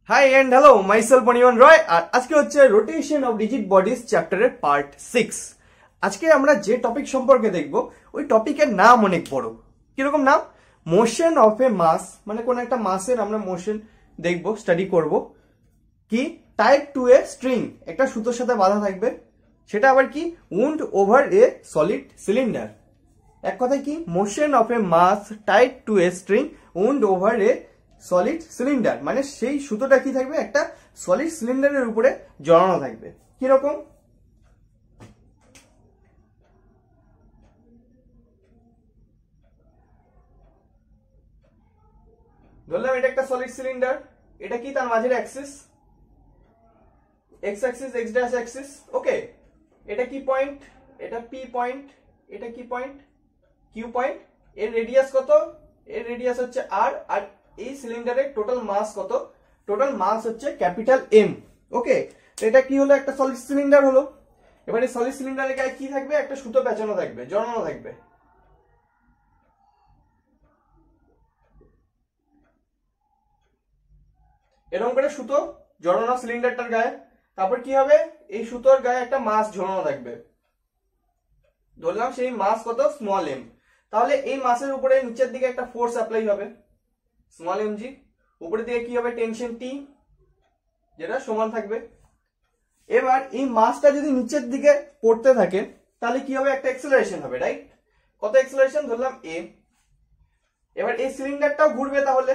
High and hello myself Anion Roy. আর আজকে হচ্ছে রোটেশন অফ রিজিড বডিজ চ্যাপ্টারের পার্ট 6। আজকে আমরা যে টপিক সম্পর্কে দেখব ওই টপিকের নাম অনেক বড়। কিরকম নাম? মোশন অফ এ মাস, মানে কোন একটা মাসের আমরা মোশন দেখব, স্টাডি করব। কি? টাইড টু এ স্ট্রিং, একটা সুতোর সাথে বাঁধা থাকবে, সেটা আবার কি? Wound over a solid cylinder. এক কথায় কি? Motion of a mass tied to a string wound over a solid cylinder, মানে সেই সুতোটা কি থাকবে? একটা সলিড সিলিন্ডারের উপরে জড়ানো থাকবে। কিরকম? ধরলাম এটা একটা সলিড সিলিন্ডার, এটা কি? তার মাঝের axis X axis, X dash axis. Okay, এটা কি পয়েন্ট? এটা পি পয়েন্ট। এটা কি পয়েন্ট? Q point. এর রেডিয়াস কত? এর রেডিয়াস হচ্ছে আর। আর এই সিলিন্ডারের টোটাল মাস কত? টোটাল মাস হচ্ছে ক্যাপিটাল এম। ওকে, তো এটা কি হলো? একটা সলিড সিলিন্ডার হলো। এবারে সলিড সিলিন্ডারের গায়ে কি থাকবে? একটা সুতো পেঁচানো থাকবে, জড়ানো থাকবে। এরকম করে সুতো জড়ানো সিলিন্ডারটার গায়ে। তারপর কি হবে? এই সুতোর গায়ে একটা মাস ঝোলানো থাকবে। ধরলাম সেই মাস কত? Small m. তাহলে এই মাসের উপরে নিচের দিকে একটা ফোর্স অ্যাপ্লাই হবে, স্মল এম জি। উপরের দিকে কি হবে? টেনশন টি, যেটা সমান থাকবে। এবার এই মাসটা যদি নিচের দিকে পড়তে থাকে তাহলে কি হবে? একটা অ্যাক্সেলারেশন হবে, রাইট? কত অ্যাক্সেলারেশন? ধরলাম এ। এবার এই সিলিন্ডারটাও ঘুরবে, তাহলে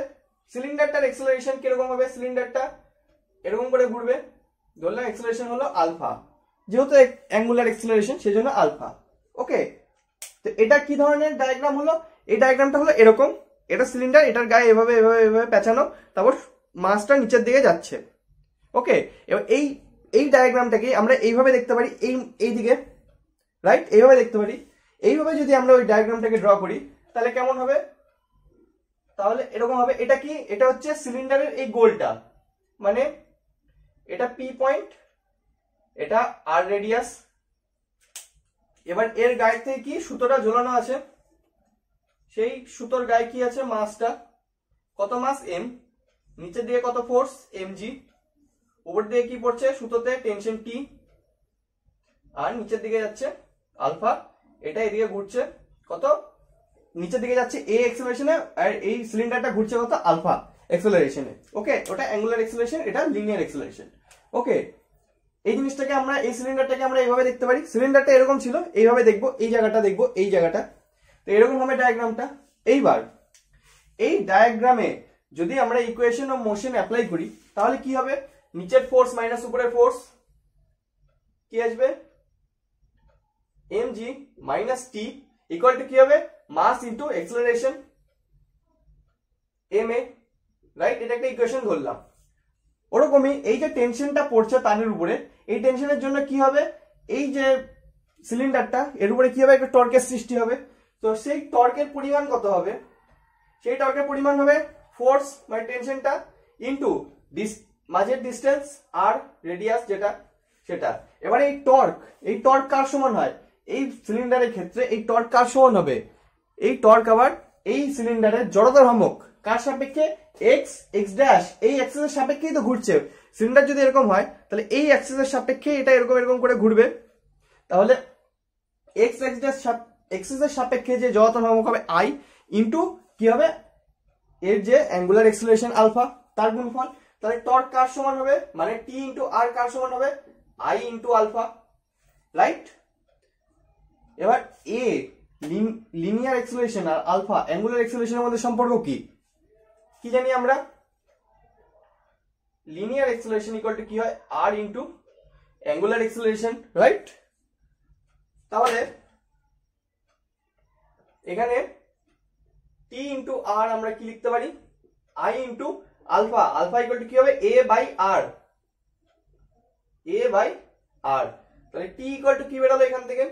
সিলিন্ডারটার অ্যাক্সেলারেশন কিরকম হবে? সিলিন্ডারটা এরকম করে ঘুরবে, ধরলাম অ্যাক্সেলারেশন হলো আলফা, যেহেতু অ্যাঙ্গুলার অ্যাক্সেলারেশন সেজন্য আলফা। ওকে, তো এটা কি ধরনের ডায়াগ্রাম হলো? এই ডায়াগ্রামটা হলো এরকম। এটা সিলিন্ডার, এটার গায়ে এভাবে এভাবে এভাবে পেঁচানো, তারপর মাসটা নিচের দিকে যাচ্ছে। ওকে, এবার এই এই ডায়াগ্রামটাকে আমরা এইভাবে দেখতে পারি, এই দিকে, রাইট? এইভাবে দেখতে পারি। এইভাবে যদি আমরা ওই ডায়াগ্রামটাকে ড্র করি তাহলে কেমন হবে? তাহলে এরকম হবে। এটা কি? এটা হচ্ছে সিলিন্ডারের এই গোলটা, মানে এটা পি পয়েন্ট, এটা আর রেডিয়াস। এবার এর গায়ে থেকে কি সুতোটা ঝোলানো আছে, সেই সুতোর গায়ে কি আছে? মাসটা কত? Mass m. নিচের দিকে কত? Force m g. উপর দিকে কি পড়ছে? সুতোতে টেনশন টি। আর নিচের দিকে যাচ্ছে আলফা। এটা এদিকে ঘুরছে কত? নিচের দিকে যাচ্ছে এ অ্যাক্সেলারেশনে, আর এই সিলিন্ডারটা ঘুরছে কত? আলফা অ্যাক্সেলারেশনে। ওকে, ওটা অ্যাঙ্গুলার অ্যাক্সেলারেশন, এটা লিনিয়ার অ্যাক্সেলারেশন। ওকে, এই জিনিসটাকে আমরা, এই সিলিন্ডারটাকে আমরা এইভাবে দেখতে পারি। সিলিন্ডারটা এরকম ছিল, এইভাবে দেখবো, এই জায়গাটা দেখবো, এই জায়গাটা। তো এরকম হবে ডায়াগ্রামটা। এইবার এই ডায়াগ্রামে যদি আমরা ইকুয়েশন অফ মোশন অ্যাপ্লাই করি তাহলে কি হবে? নিচের ফোর্স মাইনাস উপরের ফোর্স কি আসবে? mg minus T equal to কি হবে? Mass into acceleration ma, right? এটা একটা ইকুয়েশন ধরলাম। ওরকমই এই যে টেনশনটা পড়ছে তারের উপরে, এই টেনশনের জন্য কি হবে? এই যে সিলিন্ডারটা, এর উপরে কি হবে? একটা টর্কের সৃষ্টি হবে। তো সেই টর্কের পরিমাণ কত হবে? সেই টর্কের পরিমাণ হবে ফোর্স মানে টেনশনটা ইনটু মাঝের ডিস্টেন্স আর রেডিয়াস যেটা, সেটা। এবার এই টর্ক কার সমান হয়? এই সিলিন্ডারের ক্ষেত্রে এই টর্ক কার সমান হবে? এই টর্ক আবার এই সিলিন্ডারের জড়তার ভ্রামক কার সাপেক্ষে? এক্স, এক্স ড্যাশ, এই অ্যাক্সিসের সাপেক্ষেই তো ঘুরছে। সিলিন্ডার যদি এরকম হয় তাহলে এই অ্যাক্সিসের সাপেক্ষে এটা এরকম এরকম করে ঘুরবে। তাহলে এক্স এক্স ড্যাশ এক্সিসের সাপেক্ষে যে জড়তার ভ্রামক হবে আই ইনটু কি হবে? এর যে অ্যাঙ্গুলার অ্যাক্সেলারেশন আলফা, তার গুণফল। তাহলে টর্ক কার সমান হবে? মানে টি ইনটু আর কার সমান হবে? I into alpha, right? এবার এ লিনিয়ার অ্যাক্সেলারেশন আর আলফা অ্যাঙ্গুলার অ্যাক্সেলারেশনের মধ্যে সম্পর্ক কি? কি জানি আমরা? লিনিয়ার অ্যাক্সেলারেশন ইকুয়াল টু কি হয়? R into angular acceleration, right? তাহলে এখানে টি ইনটু আর আমরা কি লিখতে পারি? I into alpha. Alpha equal to কি হবে? A by R, a by R. তাহলে টি ইকুয়াল টু কি বেরোলো এখান থেকে?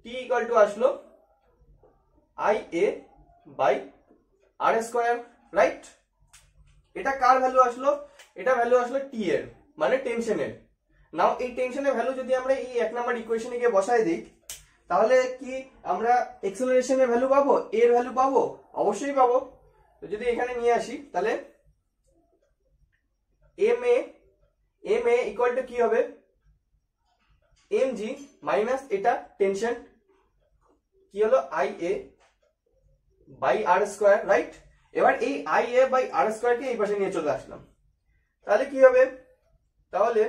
টি ইকুয়াল টু আসলো I A by R square, right? এটা কার ভ্যালু আসলো? এটা ভ্যালু আসলো টি এর, মানে টেনশনের। নাও এই টেনশনের ভ্যালু যদি আমরা এই 1 নাম্বার ইকুয়েশনে গিয়ে বসাই দিই তাহলে কি আমরা অ্যাক্সেলারেশনের ভ্যালু পাবো? এর ভ্যালু পাবো? অবশ্যই পাবো। তো যদি এখানে নিয়ে আসি তাহলে এম এ ইকুয়াল টু কি হবে এম জি মাইনাস এটা টেনশন কি হলো I A by R square, right? এবার এই I A by R square কে এই পাশে নিয়ে চলে আসলাম, তাহলে কি হবে, তাহলে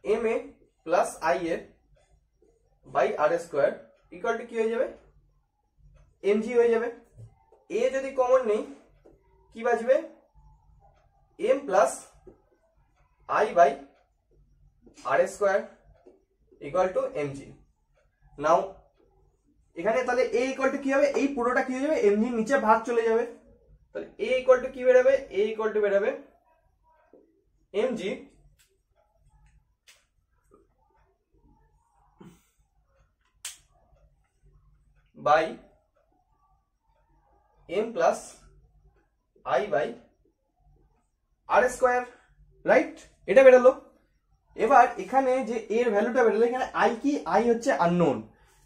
M A plus I A by R square equal to কি হয়ে যাবে এম জি হয়ে যাবে। এ যদি কমন নেই কি বাঁচবে M plus I by R square equal to M G. Now এখানে তাহলে এ ইকুয়াল টু কি হবে, এই পুরোটা কি হয়ে যাবে এম জি নিচে ভাগ চলে যাবে, তাহলে এ ইকুয়াল টু কি বেরোবে, এ ইকুয়াল টু বেরোবে m g by m plus I by R square, right? এটা বেরোলো। এবার এখানে যে এর ভ্যালুটা বেরোলো, এখানে আই কি, আই হচ্ছে আননোন,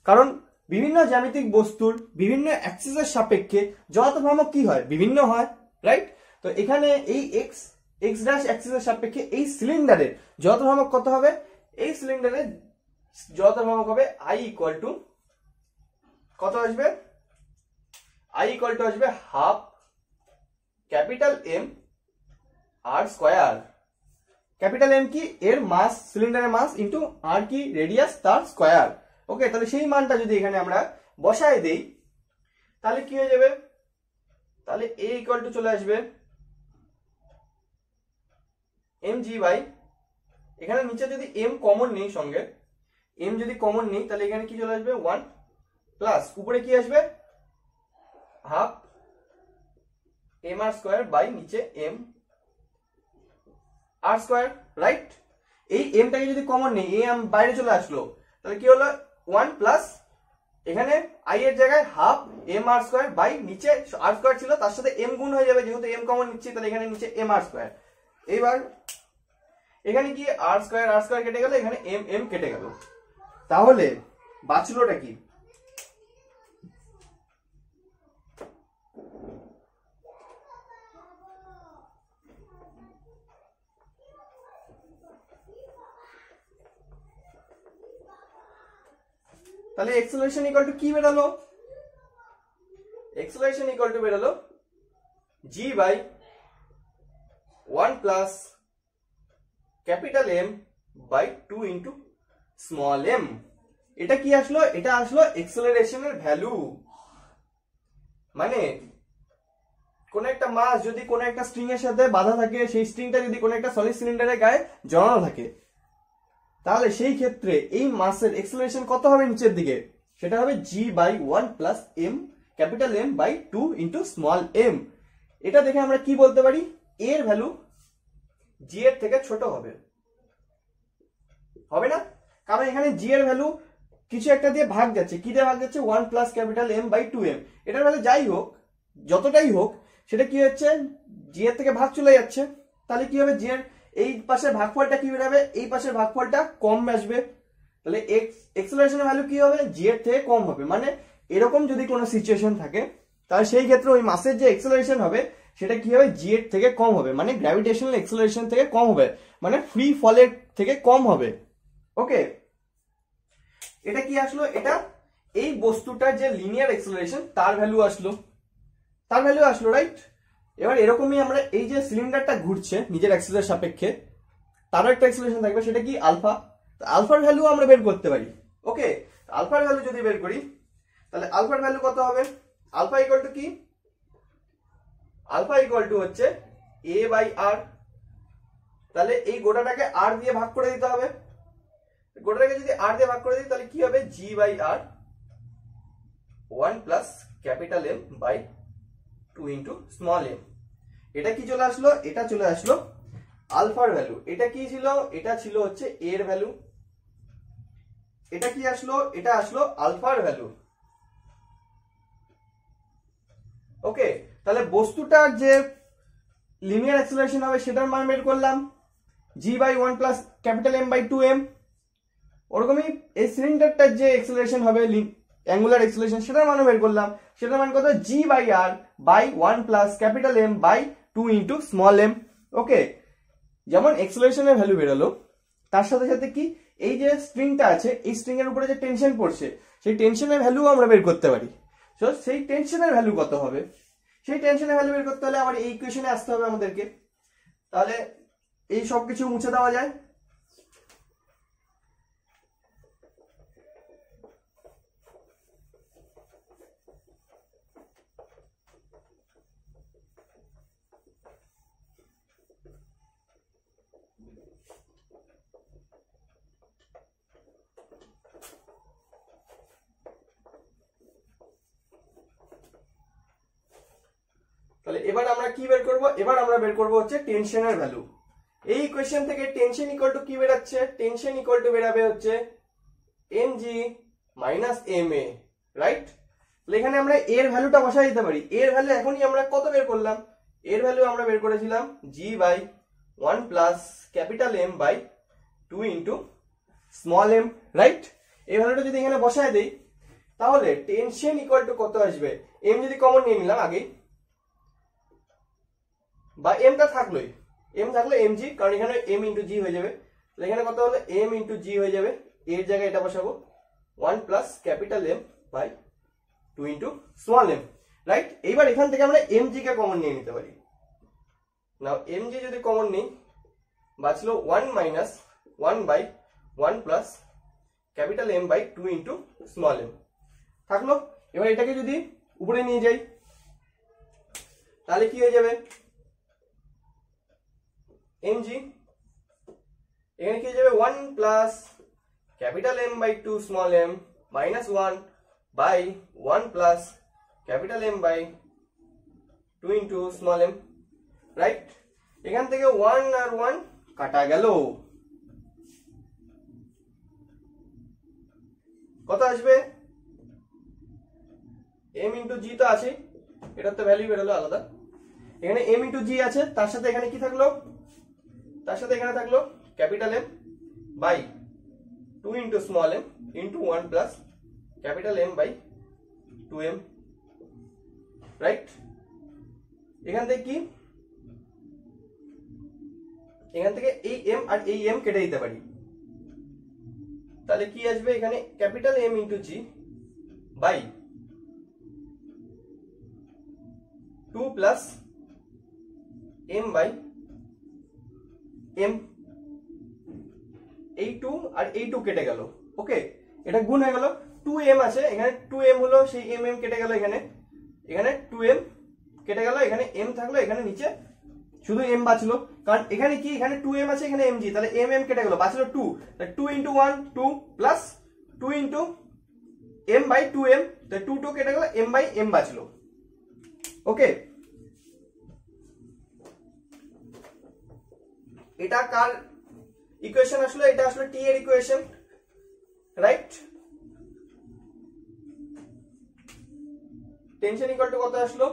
কারণ বিভিন্ন জ্যামিতিক বস্তুর বিভিন্ন অ্যাক্সিসের সাপেক্ষে জড়তা ভ্রামক কি হয়, বিভিন্ন হয়, রাইট? তো এখানে এই এক্স এক্স ড্যাশ অ্যাক্সিসের সাপেক্ষে এই সিলিন্ডারের জড়তা ভ্রামক কত হবে, এই সিলিন্ডারের জড়তা ভ্রামক হবে আই ইকুয়াল টু কত আসবে, আই ইকুয়াল টু আসবে half capital M R square. Capital M কি, এর মাস, সিলিন্ডারের মাস, ইন্টু আর কি রেডিয়াস তার স্কোয়ার। ওকে, তাহলে সেই মানটা যদি এখানে আমরা বসায় দেই তাহলে কি হয়ে যাবে, তাহলে এ ইকুয়াল টু চলে আসবে এম জি বাই, এখানে নিচে যদি এম কমন নেই, সঙ্গে এম যদি কমন নেই তাহলে এখানে কি চলে আসবে 1 প্লাস উপরে কি আসবে half m R square by নিচে এম আর স্কোয়ার, রাইট? এই এমটাকে যদি কমন নেই, এম বাইরে চলে আসলো, তাহলে কি হলো 1 প্লাস এখানে আই এর জায়গায় half m R square by নিচে আর স্কোয়ার ছিল, তার সাথে এম গুণ হয়ে যাবে, যেহেতু এম কমন নিচ্ছি তাহলে এখানে নিচে এম আর স্কোয়ার। এইবার এখানে কি আর স্কোয়ার কেটে গেল, এখানে এম এম কেটে গেল, তাহলে বাঁচলোটা কি, তাহলে এক্সেলারেশন ইকুয়াল টু কি বেরোলো, এক্সেলারেশন ইকুয়াল টু বেরোলো G by 1 plus capital M by 2 into small M. এটা কি আসলো, এটা আসলো এক্সেলারেশনের ভ্যালু। মানে কোন একটা মাস যদি কোন একটা স্ট্রিং এর সাথে বাঁধা থাকে, সেই স্ট্রিংটা যদি কোন একটা সলিড সিলিন্ডারের গায়ে জড়ানো থাকে, তাহলে সেই ক্ষেত্রে এই মাসের এক্সেলারেশন কত হবে নিচের দিকে, সেটা হবে G by 1 plus M capital M by 2 into small M. এটা দেখে আমরা কি বলতে পারি, এর ভ্যালু জি এর থেকে ছোট হবে, হবে না? কারণ এখানে জি এর ভ্যালু কিছু একটা দিয়ে ভাগ যাচ্ছে, কি দিয়ে ভাগ যাচ্ছে 1 plus capital M by 2m। এটার ভ্যালু যাই হোক, যতটাই হোক, সেটা কি হচ্ছে জি এর থেকে ভাগ চলে যাচ্ছে, তাহলে কি হবে জি এর এই পাশের ভাগফলটা কি বেরোবে, এই পাশের ভাগফলটা কম আসবে, তাহলে এক্সেলারেশনের ভ্যালু কি হবে জি এর থেকে কম হবে। মানে এরকম যদি কোনো সিচুয়েশন থাকে তাহলে সেই ক্ষেত্রে ওই মাসের যে এক্সেলারেশন হবে সেটা কি হবে জি এর থেকে কম হবে, মানে গ্র্যাভিটেশনাল এক্সেলারেশন থেকে কম হবে, মানে ফ্রি ফলের থেকে কম হবে। ওকে, এটা কি আসলো, এটা এই বস্তুটার যে লিনিয়ার এক্সেলারেশন তার ভ্যালু আসলো, রাইট? এবার এরকমই আমরা এই যে সিলিন্ডারটা ঘুরছে নিজের অ্যাক্সিসের সাপেক্ষে, তারও একটা এক্সেলারেশন থাকবে, সেটা কি আলফা। আলফার ভ্যালু আমরা বের করতে পারি। ওকে, আলফার ভ্যালু যদি বের করি তাহলে আলফার ভ্যালু কত হবে, আলফা ইকুয়াল টু কি, আলফা ইকুয়াল টু হচ্ছে এ বাই আর। তাহলে এই গোটাটাকে আর দিয়ে ভাগ করে দিতে হবে, গোটাটাকে যদি আর দিয়ে ভাগ করে দিই তাহলে কি হবে G by R 1 plus capital M by 2 into small M. এটা কি চলে আসলো, এটা চলে আসলো আলফার ভ্যালু। এটা কি ছিল, এটা ছিল হচ্ছে এর ভ্যালু। এটা কি আসলো, এটা আসলো আলফার ভ্যালু। ওকে, তাহলে বস্তুটার যে লিনিয়ার অ্যাক্সেলারেশন হবে সেটার মান বের করলাম G by 1 plus capital M by 2m। ওরকমই এই সিলিন্ডারটার যে অ্যাক্সেলারেশন হবে অ্যাঙ্গুলার অ্যাক্সেলারেশন সেটার মানও বের করলাম, সেটার মান কত G by R by 1 plus capital M by 2 into small M. Okay, যেমন এক্সেলারেশনের ভ্যালু বেরোলো, তার সাথে সাথে কি এই যে স্ট্রিংটা আছে, এই স্ট্রিং এর উপরে যে টেনশন পড়ছে, সেই টেনশনের ভ্যালু আমরা বের করতে পারি। তো সেই টেনশনের ভ্যালু কত হবে, সেই টেনশনের ভ্যালু বের করতে হলে আবার এই ইকুয়েশনে আসতে হবে আমাদেরকে। তাহলে এই সব কিছু মুছে দেওয়া যায়। তাহলে এবার আমরা কি বের করব, এবার আমরা বের করব হচ্ছে টেনশনের ভ্যালু। এই ইকুয়েশন থেকে টেনশন ইকুয়াল টু কি বেরাচ্ছে, টেনশন ইকুয়াল টু বেরাবে হচ্ছে mg মাইনাস ma, রাইট। তাহলে এখানে আমরা এর ভ্যালুটা বসাই দিতে পারি। এর ভ্যালু এখনই আমরা কত বের করলাম, এর ভ্যালু আমরা বের করেছিলাম g by 1 plus capital M by 2 into small m, right. এই ভ্যালুটা যদি এখানে বসায় দেই তাহলে টেনশন ইকুয়াল টু কত আসবে, m যদি কমন নিয়ে নিলাম আগে, বা m টা থাকলোই, m থাকলে mg, কারণ এখানে m ইন্টু জি হয়ে যাবে। তাহলে এখানে কত হলো m ইন্টু জি হয়ে যাবে, এর জায়গায় এটা বসাবো 1 plus capital M by 2 into small m, right. এইবার এখান থেকে আমরা mg কে কমন নিয়ে নিতে পারি। নাও mg যদি কমন নিই, বাঁচলো 1 minus 1 by 1 plus capital M by 2 into small m থাকলো। এবার এটাকে যদি উপরে নিয়ে যাই তাহলে কি হয়ে যাবে, mg এখানে কি হয়ে যাবে 1 plus capital M by 2 small m minus 1 by 1 plus capital M by 2 into small m, right. এখান থেকে 1 আর 1 কাটা গেল, কত আসবে m ইন্টু জি তো আছে, এটার তো ভ্যালু বেরোলো আলাদা। এখানে m ইন্টু জি আছে, তার সাথে এখানে কি থাকলো, তার সাথে এখানে থাকলো capital M by 2 into small m into 1 plus capital M by 2m, right. এখান থেকে কি, এখান থেকে এই m আর এই m কেটে দিতে পারি। তাহলে কি আসবে, এখানে capital M into g by 2 plus m by m, এই 2 আর এই 2 কেটে গেল, ওকে, এটা গুণ হয়ে গেল। 2m আছে, এখানে 2m হলো, সেই mm কেটে গেল, এখানে এখানে 2m কেটে গেল, এখানে m থাকলো, এখানে নিচে শুধু m বাঁচলো, কারণ এখানে কি, এখানে 2m আছে, এখানে mg, তাহলে mm কেটে গেল, বাঁচলো 2, তাহলে 2 into 1 2 plus 2 into m by 2m, তাহলে 2 2 কেটে গেল, m বাই m বাঁচলো, ওকে। এটা কার ইকুয়েশন আসলো, এটা আসলে টি এর equation, right. Tension equal to কত আসলো,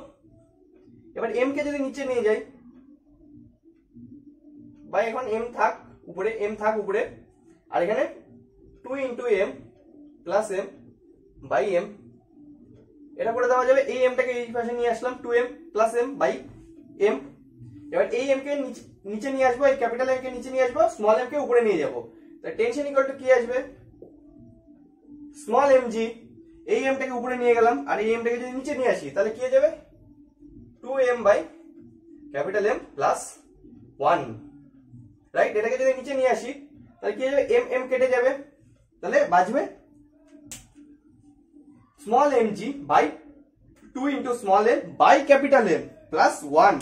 এবার m কে যদি নিচে নিয়ে যাই, বা এখন m থাক উপরে, m থাক উপরে, আর এখানে 2 into m plus m by m, এটা করে দেওয়া যাবে। এই m টাকে এই পাশে নিয়ে আসলাম, 2m plus m by m। এবার এই m কে নিচে নিয়ে আসবো, এই ক্যাপিটাল M কে নিচে নিয়ে আসবো, স্মল m কে উপরে নিয়ে যাবো, তাহলে টেনশন ইকুয়াল টু কি আসবে, স্মল mg, এই m টাকে উপরে নিয়ে গেলাম, আর এই m টাকে যদি নিচে নিয়ে আসি তাহলে কি হয়ে যাবে 2m by capital M plus 1, right. এটাকে যদি নিচে নিয়ে আসি তাহলে কি হয়ে যাবে, m m কেটে যাবে, তাহলে বাঁচবে small mg by 2 into small m by capital M plus 1।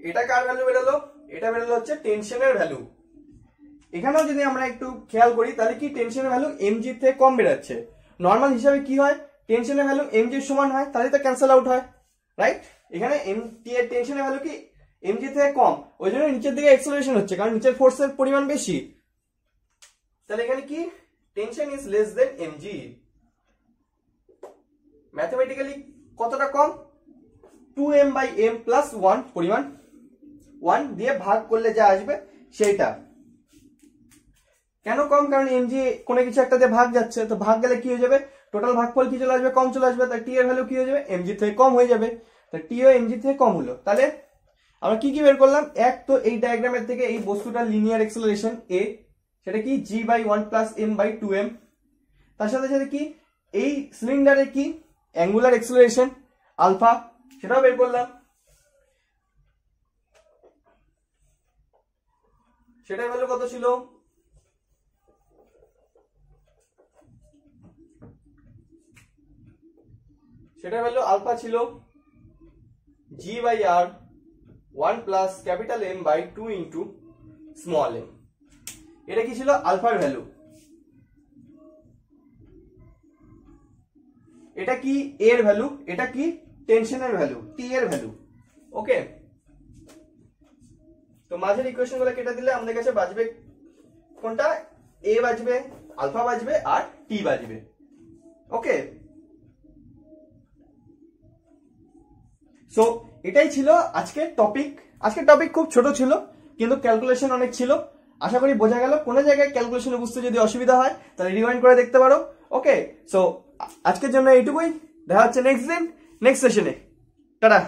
এটা কার ভ্যালু বেরোলো, এটা বেরোলো হচ্ছে টেনশনের ভ্যালু। এখানেও যদি আমরা একটু খেয়াল করি তাহলে কি টেনশনের ভ্যালু mg থেকে কম বেরাচ্ছে। নর্মাল হিসাবে কি হয়, টেনশনের ভ্যালু mg এর সমান হয়, তাহলে তো ক্যান্সেল আউট হয়, রাইট। এখানে টি এর টেনশনের ভ্যালু কি mg থেকে কম, ওই জন্য নিচের দিকে অ্যাক্সেলারেশন হচ্ছে, কারণ নিচের ফোর্সের পরিমাণ বেশি। তাহলে এখানে কি tension is less than mg। Mathematically কতটা কম, 2m বাই m প্লাস 1 পরিমাণ, 1 দিয়ে ভাগ করলে যা আসবে সেইটা। কেন কম, কারণ mg কোনো কিছু একটা দিয়ে ভাগ যাচ্ছে, তো ভাগ গেলে কি হয়ে যাবে, টোটাল ভাগফল কি চলে আসবে, কম চলে আসবে, তাই t এর ভ্যালু কি হয়ে যাবে, mg থেকে কম হয়ে যাবে, তাই t ও mg থেকে কম হলো। তাহলে আমরা কি কি বের করলাম? এক তো এই ডায়াগ্রামের থেকে এই বস্তুটার লিনিয়ার অ্যাক্সেলারেশন a, সেটা কি g/1 + m/2m। তার সাথে সাথে কি এই সিলিন্ডারের কি অ্যাঙ্গুলার অ্যাক্সেলারেশন আলফা, সেটাও বের করলাম। সেটার ভ্যালু কত ছিল? সেটার ভ্যালু আলফা ছিল g/r1 + M/2 * m। এটা কি ছিল? আলফার ভ্যালু। এটা কি? এর ভ্যালু। এটা কি? টেনশনের ভ্যালু, টি এর ভ্যালু। ওকে, তো মাঝের ইকুয়েশন গুলো কেটে দিলে আমাদের কাছে বাঁচবে কোনটা? এ বাঁচবে, আলফা বাঁচবে আর টি বাঁচবে। ওকে, সো এটাই ছিল আজকের টপিক। আজকের টপিক খুব ছোট ছিল কিন্তু ক্যালকুলেশন অনেক ছিল। আশা করি বোঝা গেল। কোনো জায়গায় ক্যালকুলেশনে বুঝতে যদি অসুবিধা হয় তাহলে রিওয়াইন্ড করে দেখতে পারো। ওকে, সো আজকের জন্য এইটুকুই। দেখা হচ্ছে নেক্সট দিন, নেক্সট সেশনে। টাটা।